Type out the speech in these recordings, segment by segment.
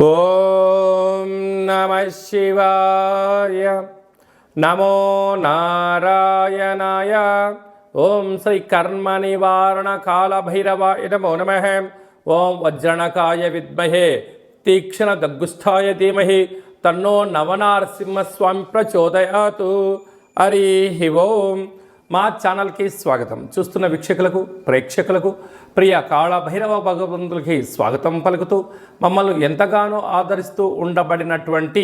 ఓం నమః శివాయ. నమో నారాయణాయ. ఓం శ్రీ కర్మ నివారణ కాల భైరవాయ నమో నమః. ఓం వజ్రణకాయ విద్మహే తీక్ష్ణ గగ్గుస్థాయ ధీమహి తన్నో నవనారసింహస్వామి ప్రచోదయాతు. హరి ఓం. మా ఛానల్కి స్వాగతం. చూస్తున్న వీక్షకులకు ప్రేక్షకులకు ప్రియ కాళభైరవ భగవంతులకి స్వాగతం పలుకుతూ మమ్మల్ని ఎంతగానో ఆదరిస్తూ ఉండబడినటువంటి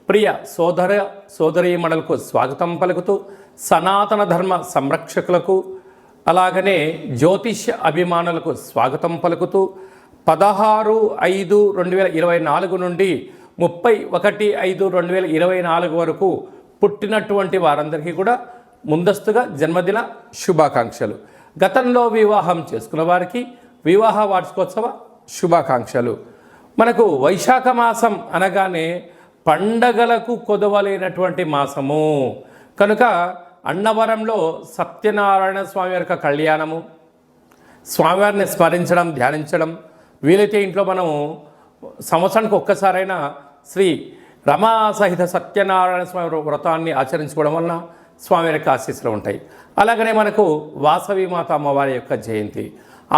ప్రియ సోదరీమణులకు స్వాగతం పలుకుతూ సనాతన ధర్మ సంరక్షకులకు అలాగనే జ్యోతిష్య అభిమానులకు స్వాగతం పలుకుతూ 16/5/2024 నుండి 31/5/2024 వరకు పుట్టినటువంటి వారందరికీ కూడా ముందస్తుగా జన్మదిన శుభాకాంక్షలు. గతంలో వివాహం చేసుకున్న వారికి వివాహ వార్షికోత్సవ శుభాకాంక్షలు. మనకు వైశాఖ మాసం అనగానే పండగలకు కొదవలేనటువంటి మాసము కనుక అన్నవరంలో సత్యనారాయణ స్వామి యొక్క కళ్యాణము, స్వామివారిని స్మరించడం, ధ్యానించడం, వీలైతే ఇంట్లో మనం సంవత్సరానికి ఒక్కసారైనా శ్రీ రమా సహిత సత్యనారాయణ స్వామి వ్రతాన్ని ఆచరించుకోవడం వలన స్వామి యొక్క ఆశీస్సులు ఉంటాయి. అలాగనే మనకు వాసవి మాత అమ్మవారి యొక్క జయంతి,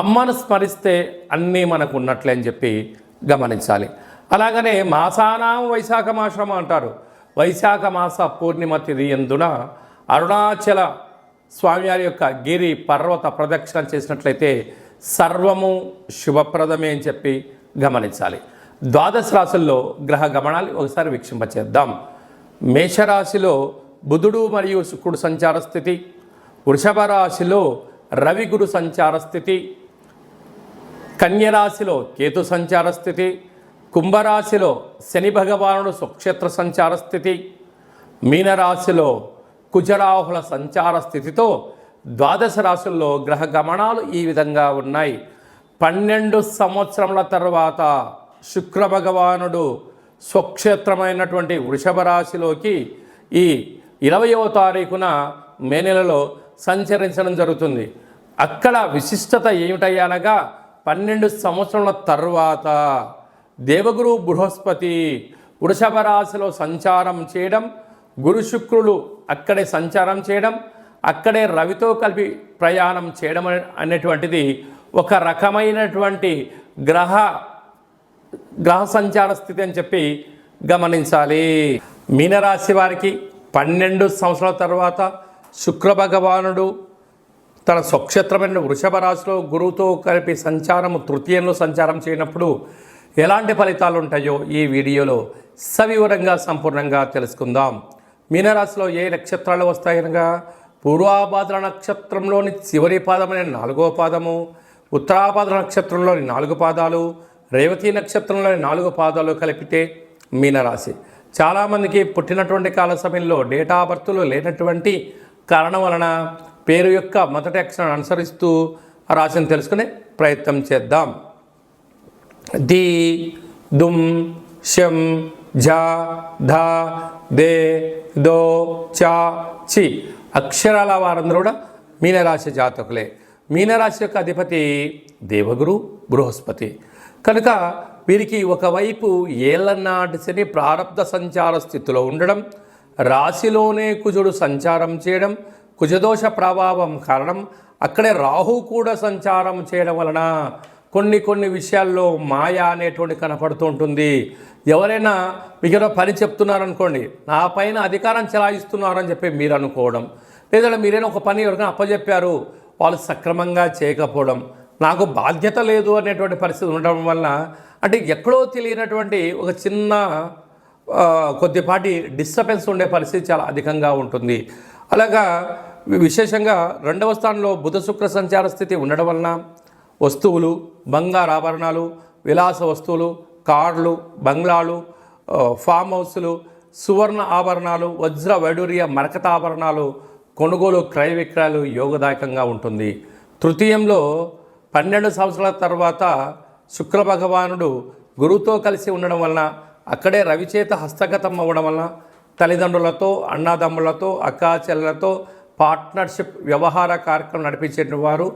అమ్మను స్మరిస్తే అన్నీ మనకు ఉన్నట్లే అని చెప్పి గమనించాలి. అలాగనే మాసానాం వైశాఖ మాసం అంటారు. వైశాఖ మాస పూర్ణిమ తిథి యందున అరుణాచల స్వామివారి యొక్క గిరి పర్వత ప్రదక్షిణ చేసినట్లయితే సర్వము శుభప్రదమే అని చెప్పి గమనించాలి. ద్వాదశ రాశుల్లో గ్రహ గమనాలు ఒకసారి వీక్షింపచేద్దాం. మేషరాశిలో బుధుడు మరియు శుక్రుడు సంచార స్థితి, వృషభ రాశిలో రవి గురు సంచార స్థితి, కన్యరాశిలో కేతు సంచార స్థితి, కుంభరాశిలో శని భగవానుడు స్వక్షేత్ర సంచార స్థితి, మీనరాశిలో కుజరాహుల సంచార స్థితితో ద్వాదశ రాశుల్లో గ్రహ గమనాలు ఈ విధంగా ఉన్నాయి. 12 సంవత్సరముల తర్వాత శుక్ర భగవానుడు స్వక్షేత్రమైనటువంటి వృషభ రాశిలోకి ఈ 20వ తారీఖున మే నెలలో సంచరించడం జరుగుతుంది. అక్కడ విశిష్టత ఏమిటయ్యానగా 12 సంవత్సరాల తర్వాత దేవగురు బృహస్పతి వృషభ రాశిలో సంచారం చేయడం, గురు శుక్రులు అక్కడే సంచారం చేయడం, అక్కడే రవితో కలిపి ప్రయాణం చేయడం అనేటువంటిది ఒక రకమైనటువంటి గ్రహ సంచార స్థితి అని చెప్పి గమనించాలి. మీనరాశి వారికి 12 సంవత్సరాల తర్వాత శుక్ర భగవానుడు తన స్వక్షేత్రమైన వృషభ రాశిలో గురువుతో కలిపి తృతీయంలో సంచారం చేయనప్పుడు ఎలాంటి ఫలితాలు ఉంటాయో ఈ వీడియోలో సవివరంగా సంపూర్ణంగా తెలుసుకుందాం. మీనరాశిలో ఏ నక్షత్రాలు వస్తాయనగా పూర్వాభాద్ర నక్షత్రంలోని చివరి పాదమైన 4వ పాదము, ఉత్తరాభాద్ర నక్షత్రంలోని 4 పాదాలు, రేవతి నక్షత్రంలోని 4 పాదాలు కలిపితే మీనరాశి. చాలామందికి పుట్టినటువంటి కాల సమయంలో డేటా బర్త్లు లేనటువంటి కారణం వలన పేరు యొక్క మొదటి అక్షరాన్ని అనుసరిస్తూ రాశిని తెలుసుకునే ప్రయత్నం చేద్దాం. ది, దుమ్, షం, ఝ, ధ, దే, దో, చ, చి అక్షరాల వారందరూ కూడా మీనరాశి జాతకులే. మీనరాశి యొక్క అధిపతి దేవగురు బృహస్పతి కనుక వీరికి ఒకవైపు ఏళ్ళనాటి శని ప్రారబ్ధ సంచార స్థితిలో ఉండడం, రాశిలోనే కుజుడు సంచారం చేయడం, కుజదోష ప్రభావం కారణం అక్కడే రాహు కూడా సంచారం చేయడం వలన కొన్ని విషయాల్లో మాయ అనేటువంటి కనపడుతూ ఉంటుంది. ఎవరైనా మీకు పని చెప్తున్నారనుకోండి, నా పైన అధికారం చెలాయిస్తున్నారని చెప్పి మీరు అనుకోవడం, లేదా మీరైనా ఒక పని ఎవరికైనా అప్పచెప్పారు, వాళ్ళు సక్రమంగా చేయకపోవడం, నాకు బాధ్యత లేదు అనేటువంటి పరిస్థితి ఉండడం వలన అంటే ఎక్కడో తెలియనటువంటి ఒక చిన్న కొద్దిపాటి డిస్టర్బెన్స్ ఉండే పరిస్థితి చాలా అధికంగా ఉంటుంది. అలాగా విశేషంగా 2వ స్థానంలో బుధ శుక్ర సంచార స్థితి ఉండడం వలన వస్తువులు, బంగారు ఆభరణాలు, విలాస వస్తువులు, కార్లు, బంగ్లాలు, ఫామ్ హౌస్లు, సువర్ణ ఆభరణాలు, వజ్ర వైడూర్య మరకత ఆభరణాలు కొనుగోలు, క్రయ విక్రయాలు యోగదాయకంగా ఉంటుంది. తృతీయంలో 12 సంవత్సరాల తర్వాత శుక్ర భగవానుడు గురువుతో కలిసి ఉండడం వలన అక్కడే రవిచేత హస్తగతం అవ్వడం వలన తల్లిదండ్రులతో, అన్నదమ్ములతో, అక్కా చెల్లెలతో పార్ట్నర్షిప్ వ్యవహార కార్యక్రమం నడిపించే వారు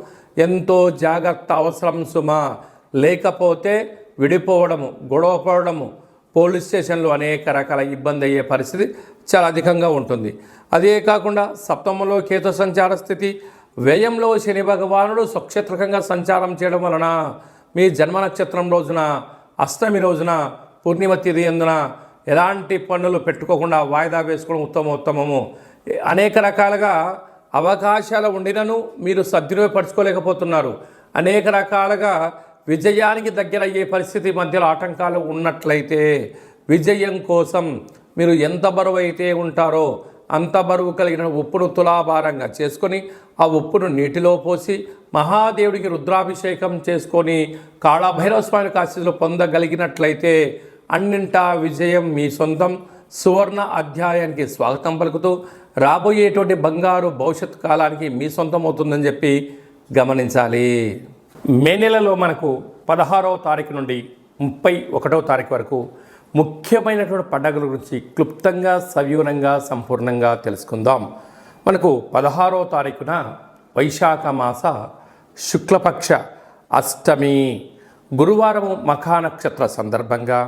ఎంతో జాగ్రత్త అవసరం సుమా. లేకపోతే విడిపోవడము, గొడవ పడడము, పోలీస్ స్టేషన్లో అనేక రకాల ఇబ్బంది అయ్యే పరిస్థితి చాలా అధికంగా ఉంటుంది. అదే కాకుండా సప్తమంలో కేతు సంచార స్థితి, వ్యయంలో శని భగవానుడు స్వక్షేత్రకంగా సంచారం చేయడం వలన మీ జన్మ నక్షత్రం రోజున, అష్టమి రోజున, పూర్ణిమ తిథి అందున ఎలాంటి పనులు పెట్టుకోకుండా వాయిదా వేసుకోవడం ఉత్తమము. అనేక రకాలుగా అవకాశాలు ఉండినను మీరు సద్వినియోగపరచుకోలేకపోతున్నారు. అనేక రకాలుగా విజయానికి దగ్గర అయ్యే పరిస్థితి మధ్యలో ఆటంకాలు ఉన్నట్లయితే విజయం కోసం మీరు ఎంత బరువు అయితే ఉంటారో అంత బరువు కలిగిన ఉప్పును తులాభారంగా చేసుకొని ఆ ఉప్పును నీటిలో పోసి మహాదేవుడికి రుద్రాభిషేకం చేసుకొని కాళభైరవ స్వామికి ఆశీస్సులు పొందగలిగినట్లయితే అన్నింటా విజయం మీ సొంతం. సువర్ణ అధ్యాయానికి స్వాగతం పలుకుతూ రాబోయేటువంటి బంగారు భవిష్యత్ కాలానికి మీ సొంతం అవుతుందని చెప్పి గమనించాలి. మే నెలలో మనకు 16వ తారీఖు నుండి 31వ తారీఖు వరకు ముఖ్యమైనటువంటి పండుగల గురించి క్లుప్తంగా, సవివరంగా, సంపూర్ణంగా తెలుసుకుందాం. మనకు 16వ తారీఖున వైశాఖ మాస శుక్లపక్ష అష్టమి గురువారము మఖా నక్షత్ర సందర్భంగా,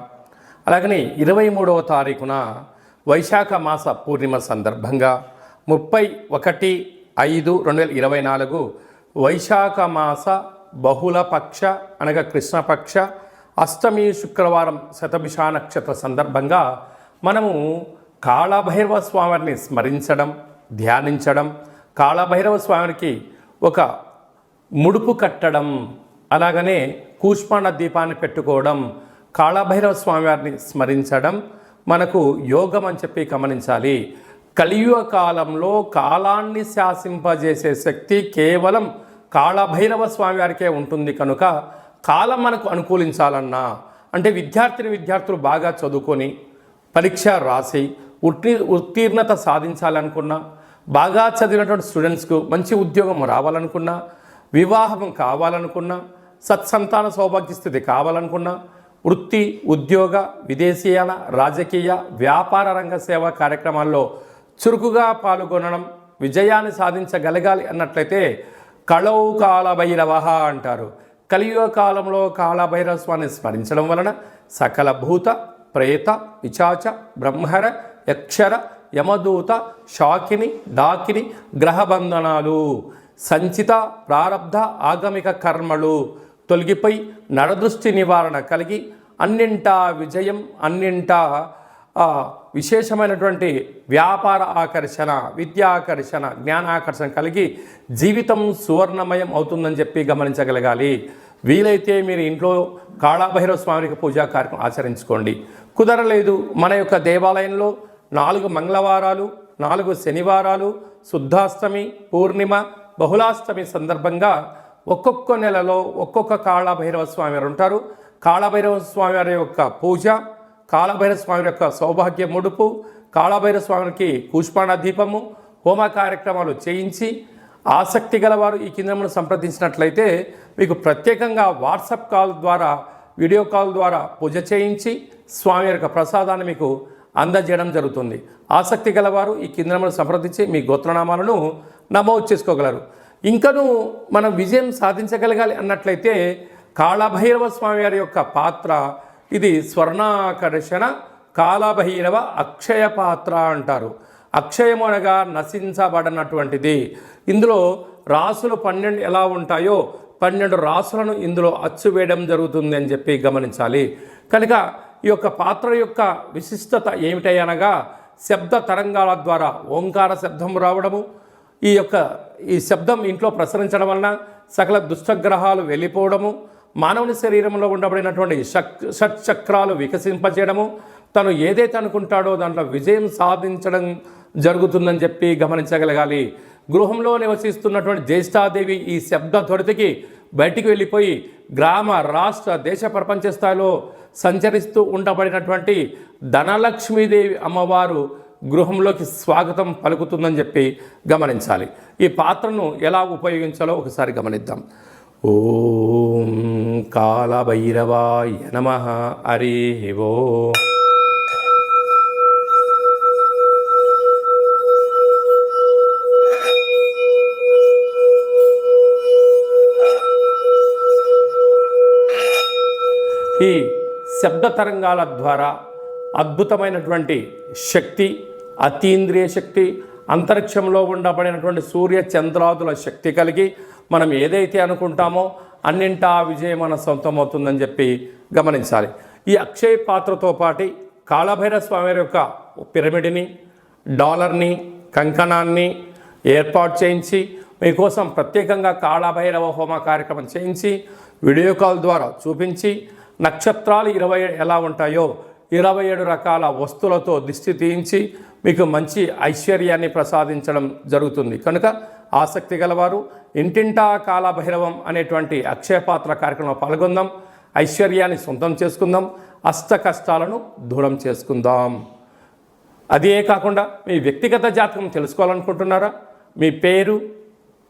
అలాగనే 23వ తారీఖున వైశాఖ మాస పూర్ణిమ సందర్భంగా, 31/5/2024 వైశాఖ మాస బహుళపక్ష అనగా కృష్ణపక్ష అష్టమి శుక్రవారం శతభిష నక్షత్ర సందర్భంగా మనము కాళభైరవ స్వామిని స్మరించడం, ధ్యానించడం, కాళభైరవ స్వామికి ఒక ముడుపు కట్టడం, అలాగనే కూష్మాండ దీపాన్ని పెట్టుకోవడం, కాళభైరవ స్వామివారిని స్మరించడం మనకు యోగం అని చెప్పి గమనించాలి. కలియుగ కాలంలో కాలాన్ని శాసింపజేసే శక్తి కేవలం కాళభైరవ స్వామివారికే ఉంటుంది. కనుక కాలం మనకు అనుకూలించాలన్నా, అంటే విద్యార్థులు బాగా చదువుకొని పరీక్ష రాసి ఉత్తీర్ణత సాధించాలనుకున్నా, బాగా చదివినటువంటి స్టూడెంట్స్కు మంచి ఉద్యోగం రావాలనుకున్నా, వివాహం కావాలనుకున్నా, సత్సంతాన సౌభాగ్య స్థితి కావాలనుకున్నా, వృత్తి, ఉద్యోగ, విదేశీయాన, రాజకీయ, వ్యాపార రంగ సేవా కార్యక్రమాల్లో చురుకుగా పాల్గొనడం, విజయాన్ని సాధించగలగాలి అన్నట్లయితే కళౌ కాళభైరవ అంటారు. కలియుగ కాలంలో కాళభైరవ స్వామిని స్మరించడం వలన సకల భూత, ప్రేత, పిశాచ, బ్రహ్మర, యక్షర, యమదూత, శాకిని, డాకిని గ్రహబంధనాలు, సంచిత ప్రారబ్ధ ఆగమిక కర్మలు తొలగిపోయి నరదృష్టి నివారణ కలిగి అన్నింటా విజయం, అన్నింటా విశేషమైనటువంటి వ్యాపార ఆకర్షణ, విద్యాకర్షణ, జ్ఞానాకర్షణ కలిగి జీవితం సువర్ణమయం అవుతుందని చెప్పి గమనించగలగాలి. వీలైతే మీరు ఇంట్లో కాళభైరవ స్వామికి పూజా కార్యక్రమం ఆచరించుకోండి. కుదరలేదు, మన యొక్క దేవాలయంలో 4 మంగళవారాలు, 4 శనివారాలు, శుద్ధాష్టమి, పూర్ణిమ, బహుళాష్టమి సందర్భంగా ఒక్కొక్క నెలలో ఒక్కొక్క కాళభైరవ స్వామి వారు ఉంటారు. కాళభైరవ స్వామి వారి యొక్క పూజ, కాళభైరవ స్వామి యొక్క సౌభాగ్య ముడుపు, కాళభైరవ స్వామికి కూష్మాండ దీపము, హోమ కార్యక్రమాలు చేయించి ఆసక్తి గలవారు ఈ కింద సంప్రదించినట్లయితే మీకు ప్రత్యేకంగా వాట్సాప్ కాల్ ద్వారా, వీడియో కాల్ ద్వారా పూజ చేయించి స్వామి యొక్క ప్రసాదాన్ని మీకు అందజేయడం జరుగుతుంది. ఆసక్తి గలవారు ఈ కింద సంప్రదించి మీ గోత్రనామాలను నమోదు చేసుకోగలరు. ఇంకనూ మనం విజయం సాధించగలగాలి అన్నట్లయితే కాళభైరవ స్వామి వారి యొక్క పాత్ర ఇది స్వర్ణాకర్షణ కాళభైరవ అక్షయ పాత్ర అంటారు. అక్షయం అనగా నశించబడినటువంటిది. ఇందులో రాసులు 12 ఎలా ఉంటాయో 12 రాసులను ఇందులో అచ్చు వేయడం జరుగుతుంది అని చెప్పి గమనించాలి. కనుక ఈ యొక్క పాత్ర యొక్క విశిష్టత ఏమిటనగా శబ్ద తరంగాల ద్వారా ఓంకార శబ్దం రావడము, ఈ శబ్దం ఇంట్లో ప్రసరించడం వలన సకల దుష్టగ్రహాలు వెళ్ళిపోవడము, మానవుని శరీరంలో ఉండబడినటువంటి షట్చక్రాలు వికసింపచేయడము, తను ఏదైతే అనుకుంటాడో దాంట్లో విజయం సాధించడం జరుగుతుందని చెప్పి గమనించగలగాలి. గృహంలో నివసిస్తున్నటువంటి జ్యేష్ఠాదేవి ఈ శబ్ద త్వరితకి బయటికి వెళ్ళిపోయి గ్రామ, రాష్ట్ర, దేశ, ప్రపంచ స్థాయిలో సంచరిస్తూ ఉండబడినటువంటి ధనలక్ష్మీదేవి అమ్మవారు గృహంలోకి స్వాగతం పలుకుతుందని చెప్పి గమనించాలి. ఈ పాత్రను ఎలా ఉపయోగించాలో ఒకసారి గమనిద్దాం. ఓం కాళభైరవాయ నమః. హరి ఓం. ఈ శబ్ద తరంగాల ద్వారా అద్భుతమైనటువంటి శక్తి, అతీంద్రియ శక్తి, అంతరిక్షంలో ఉండబడినటువంటి సూర్య చంద్రాదుల శక్తి కలిగి మనం ఏదైతే అనుకుంటామో అన్నింటా విజయం మన సొంతమవుతుందని చెప్పి గమనించాలి. ఈ అక్షయ పాత్రతో పాటు కాళభైరవ స్వామి యొక్క పిరమిడ్ని, డాలర్ని, కంకణాన్ని ఏర్పాటు చేయించి మీకోసం ప్రత్యేకంగా కాళభైరవ హోమ కార్యక్రమం చేయించి వీడియో కాల్ ద్వారా చూపించి నక్షత్రాలు 20 ఎలా ఉంటాయో 27 రకాల వస్తువులతో దిష్టి తీయించి మీకు మంచి ఐశ్వర్యాన్ని ప్రసాదించడం జరుగుతుంది. కనుక ఆసక్తి గలవారు ఇంటింటా కాళభైరవం అనేటువంటి అక్షయపాత్ర కార్యక్రమంలో పాల్గొందాం. ఐశ్వర్యాన్ని సొంతం చేసుకుందాం. అష్ట కష్టాలను దూరం చేసుకుందాం. అదే కాకుండా మీ వ్యక్తిగత జాతకం తెలుసుకోవాలనుకుంటున్నారా? మీ పేరు,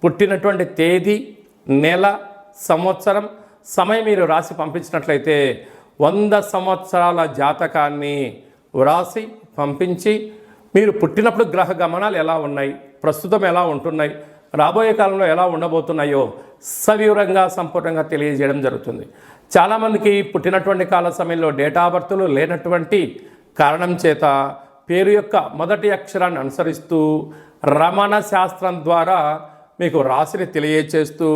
పుట్టినటువంటి తేదీ, నెల, సంవత్సరం, సమయం మీరు రాసి పంపించినట్లయితే 100 సంవత్సరాల జాతకాన్ని వ్రాసి పంపించి మీరు పుట్టినప్పుడు గ్రహ గమనాలు ఎలా ఉన్నాయి, ప్రస్తుతం ఎలా ఉంటున్నాయి, రాబోయే కాలంలో ఎలా ఉండబోతున్నాయో సవివరంగా సంపూర్ణంగా తెలియజేయడం జరుగుతుంది. చాలామందికి పుట్టినటువంటి కాల సమయంలో డేటా ఆఫ్ బర్త్లు లేనటువంటి కారణం చేత పేరు యొక్క మొదటి అక్షరాన్ని అనుసరిస్తూ రమణ శాస్త్రం ద్వారా మీకు రాశిని తెలియచేస్తూ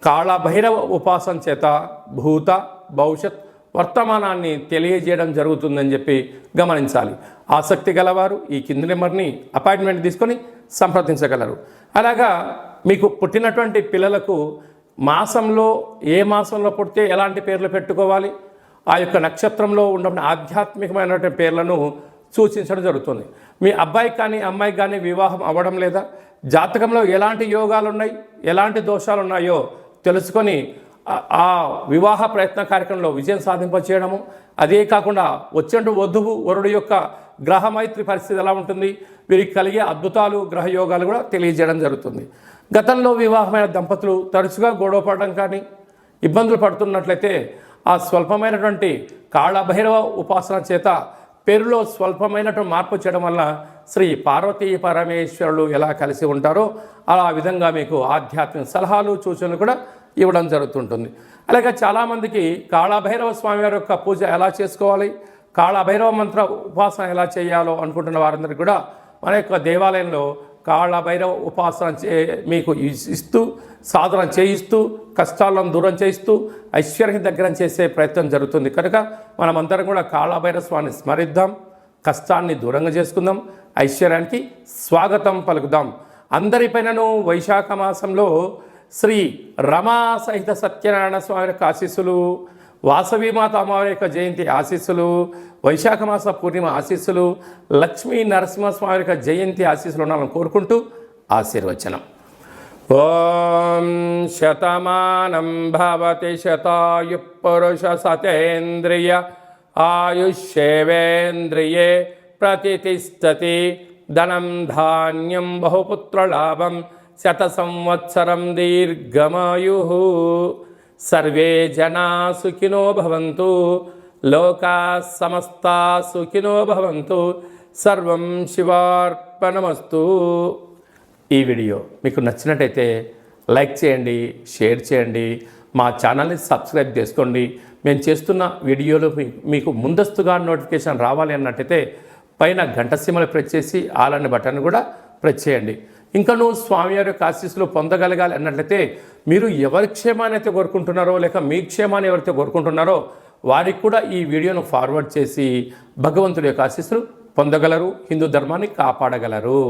కాళభైరవ ఉపాసన చేత భూత, భవిష్యత్, వర్తమానాన్ని తెలియజేయడం జరుగుతుందని చెప్పి గమనించాలి. ఆసక్తి గలవారు ఈ కింది నెంబర్ని అపాయింట్మెంట్ తీసుకొని సంప్రదించగలరు. అలాగా మీకు పుట్టినటువంటి పిల్లలకు మాసంలో ఏ మాసంలో పుడితే ఎలాంటి పేర్లు పెట్టుకోవాలి, ఆ యొక్క నక్షత్రంలో ఉన్న ఆధ్యాత్మికమైనటువంటి పేర్లను సూచించడం జరుగుతుంది. మీ అబ్బాయికి కానీ అమ్మాయికి కానీ వివాహం అవ్వడం లేదా, జాతకంలో ఎలాంటి యోగాలు ఉన్నాయి, ఎలాంటి దోషాలు ఉన్నాయో తెలుసుకొని ఆ వివాహ ప్రయత్న కార్యక్రమంలో విజయం సాధింపచేయడము, అదే కాకుండా వచ్చేంటు వధువు వరుడు యొక్క గ్రహమైత్రి పరిస్థితి ఎలా ఉంటుంది, వీరికి కలిగే అద్భుతాలు, గ్రహ యోగాలు కూడా తెలియజేయడం జరుగుతుంది. గతంలో వివాహమైన దంపతులు తరచుగా గొడవ పడడం కానీ ఇబ్బందులు పడుతున్నట్లయితే ఆ స్వల్పమైనటువంటి కాళభైరవ ఉపాసన చేత పేరులో స్వల్పమైనటువంటి మార్పు చేయడం వల్ల శ్రీ పార్వతీ పరమేశ్వరులు ఎలా కలిసి ఉంటారో ఆ విధంగా మీకు ఆధ్యాత్మిక సలహాలు, సూచనలు కూడా ఇవ్వడం జరుగుతుంటుంది. అలాగే చాలామందికి కాళభైరవ స్వామి వారి యొక్క పూజ ఎలా చేసుకోవాలి, కాళభైరవ మంత్ర ఉపాసన ఎలా చేయాలో అనుకుంటున్న వారందరికీ కూడా మన యొక్క దేవాలయంలో కాళభైరవ ఉపాసన మీకు ఇస్తూ, సాధన చేయిస్తూ, కష్టాలను దూరం చేయిస్తూ ఐశ్వర్యం దగ్గర చేసే ప్రయత్నం జరుగుతుంది. కనుక మనమందరం కూడా కాళభైరవ స్వామిని స్మరిద్దాం, కష్టాన్ని దూరంగా చేసుకుందాం, ఐశ్వర్యానికి స్వాగతం పలుకుదాం. అందరిపైనను వైశాఖ మాసంలో శ్రీ రమా సహిత సత్యనారాయణ స్వామి యొక్క ఆశీస్సులు, వాసవీమాత అమ్మవారి యొక్క జయంతి ఆశీస్సులు, వైశాఖ మాస పూర్ణిమ ఆశీస్సులు, లక్ష్మీ నరసింహస్వామి యొక్క జయంతి ఆశీస్సులు ఉండాలని కోరుకుంటూ ఆశీర్వచనం. ఓం శతమానం భవతి శతాయు పురుష సతేంద్రియ ఆయుష్యేవేంద్రియే ప్రతిష్టతి ధనం ధాన్యం బహుపుత్రలాభం శత సంవత్సరం దీర్ఘమాయు. సర్వే జనా సుఖినో భవంతు, లోకా సమస్తా సుఖినో భవంతు. సర్వం శివార్పణమస్తు. ఈ వీడియో మీకు నచ్చినట్టయితే లైక్ చేయండి, షేర్ చేయండి, మా ఛానల్ని సబ్స్క్రైబ్ చేసుకోండి. మేము చేస్తున్న వీడియోలు మీకు ముందస్తుగా నోటిఫికేషన్ రావాలి అన్నట్టయితే పైన గంట సీమలు ప్రెస్ చేసి ఆల్ అనే బటన్ కూడా ప్రెస్ చేయండి. ఇంకా నువ్వు స్వామివారి యొక్క ఆశీస్సులు పొందగలగాలి అన్నట్లయితే మీరు ఎవరి క్షేమాన్ని అయితే కోరుకుంటున్నారో, లేక మీ క్షేమాన్ని ఎవరైతే కోరుకుంటున్నారో వారికి కూడా ఈ వీడియోను ఫార్వర్డ్ చేసి భగవంతుడి యొక్క ఆశీస్సులు పొందగలరు, హిందూ ధర్మాన్ని కాపాడగలరు.